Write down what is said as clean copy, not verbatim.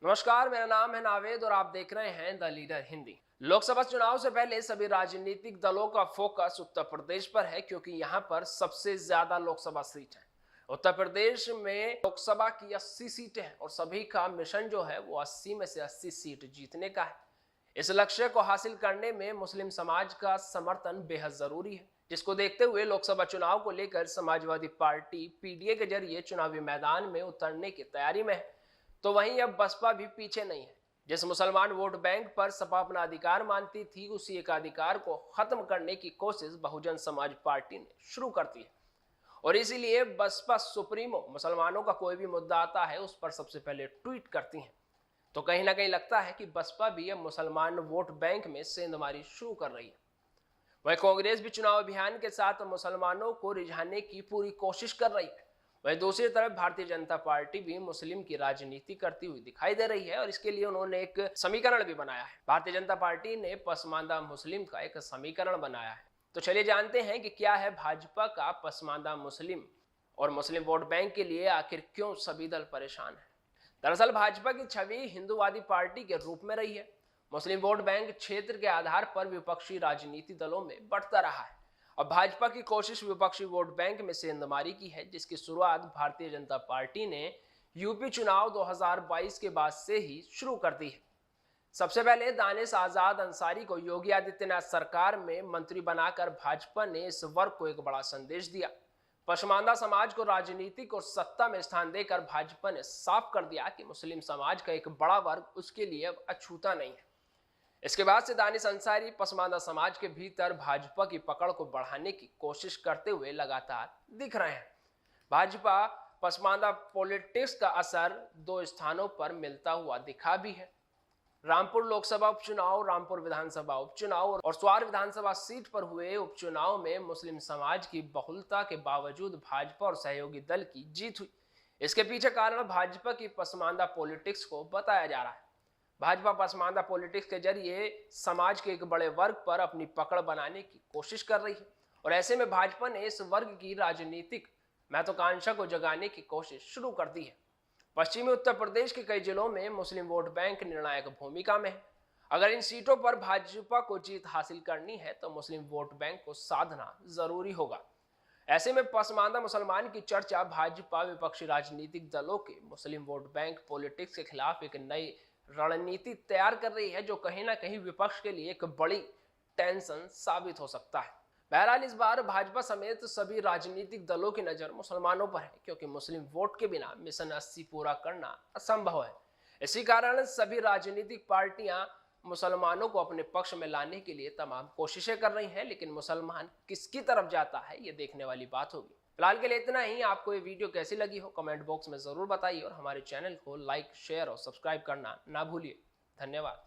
नमस्कार, मेरा नाम है नावेद और आप देख रहे हैं द लीडर हिंदी। लोकसभा चुनाव से पहले सभी राजनीतिक दलों का फोकस उत्तर प्रदेश पर है क्योंकि यहां पर सबसे ज्यादा लोकसभा सीट है। उत्तर प्रदेश में लोकसभा की 80 सीटें हैं और सभी का मिशन जो है वो 80 में से 80 सीट जीतने का है। इस लक्ष्य को हासिल करने में मुस्लिम समाज का समर्थन बेहद जरूरी है, जिसको देखते हुए लोकसभा चुनाव को लेकर समाजवादी पार्टी पीडीए के जरिए चुनावी मैदान में उतरने की तैयारी में है। तो वहीं अब बसपा भी पीछे नहीं है। जिस मुसलमान वोट बैंक पर सपा अपना अधिकार मानती थी, उसी एक अधिकार को खत्म करने की कोशिश बहुजन समाज पार्टी ने शुरू कर दी है और इसीलिए बसपा सुप्रीमो मुसलमानों का कोई भी मुद्दा आता है उस पर सबसे पहले ट्वीट करती हैं। तो कहीं ना कहीं लगता है कि बसपा भी अब मुसलमान वोट बैंक में सेंधमारी शुरू कर रही है। वहीं कांग्रेस भी चुनाव अभियान के साथ मुसलमानों को रिझाने की पूरी कोशिश कर रही है। वहीं दूसरी तरफ भारतीय जनता पार्टी भी मुस्लिम की राजनीति करती हुई दिखाई दे रही है और इसके लिए उन्होंने एक समीकरण भी बनाया है। भारतीय जनता पार्टी ने पसमानदा मुस्लिम का एक समीकरण बनाया है। तो चलिए जानते हैं कि क्या है भाजपा का पसमानदा मुस्लिम और मुस्लिम वोट बैंक के लिए आखिर क्यों सभी दल परेशान है। दरअसल भाजपा की छवि हिंदूवादी पार्टी के रूप में रही है। मुस्लिम वोट बैंक क्षेत्र के आधार पर विपक्षी राजनीति दलों में बढ़ता रहा है। अब भाजपा की कोशिश विपक्षी वोट बैंक में सेंधमारी की है, जिसकी शुरुआत भारतीय जनता पार्टी ने यूपी चुनाव 2022 के बाद से ही शुरू कर दी है। सबसे पहले दानिश आजाद अंसारी को योगी आदित्यनाथ सरकार में मंत्री बनाकर भाजपा ने इस वर्ग को एक बड़ा संदेश दिया। पसमानदा समाज को राजनीतिक और सत्ता में स्थान देकर भाजपा ने साफ कर दिया कि मुस्लिम समाज का एक बड़ा वर्ग उसके लिए अब अछूता नहीं है। इसके बाद से दानिश अंसारी पसमानदा समाज के भीतर भाजपा की पकड़ को बढ़ाने की कोशिश करते हुए लगातार दिख रहे हैं। भाजपा पसमानदा पॉलिटिक्स का असर दो स्थानों पर मिलता हुआ दिखा भी है। रामपुर लोकसभा उपचुनाव, रामपुर विधानसभा उपचुनाव और स्वार विधानसभा सीट पर हुए उपचुनाव में मुस्लिम समाज की बहुलता के बावजूद भाजपा और सहयोगी दल की जीत हुई। इसके पीछे कारण भाजपा की पसमानदा पॉलिटिक्स को बताया जा रहा है। भाजपा पसमानदा पॉलिटिक्स के जरिए समाज के एक बड़े वर्ग पर अपनी पकड़ बनाने की कोशिश कर रही है और ऐसे में भाजपा ने इस वर्ग की राजनीतिक महत्वाकांक्षा को जगाने की कोशिश शुरू कर दी है। पश्चिमी उत्तर प्रदेश के कई जिलों में मुस्लिम वोट बैंक निर्णायक भूमिका में है। अगर इन सीटों पर भाजपा को जीत हासिल करनी है तो मुस्लिम वोट बैंक को साधना जरूरी होगा। ऐसे में पसमानदा मुसलमान की चर्चा भाजपा विपक्षी राजनीतिक दलों के मुस्लिम वोट बैंक पॉलिटिक्स के खिलाफ एक नई रणनीति तैयार कर रही है, जो कहीं ना कहीं विपक्ष के लिए एक बड़ी टेंशन साबित हो सकता है। बहरहाल इस बार भाजपा समेत सभी राजनीतिक दलों की नजर मुसलमानों पर है, क्योंकि मुस्लिम वोट के बिना मिशन 80 पूरा करना असंभव है। इसी कारण सभी राजनीतिक पार्टियां मुसलमानों को अपने पक्ष में लाने के लिए तमाम कोशिशें कर रही हैं, लेकिन मुसलमान किसकी तरफ जाता है ये देखने वाली बात होगी। फिलहाल के लिए इतना ही। आपको ये वीडियो कैसी लगी हो कमेंट बॉक्स में जरूर बताइए और हमारे चैनल को लाइक, शेयर और सब्सक्राइब करना ना भूलिए। धन्यवाद।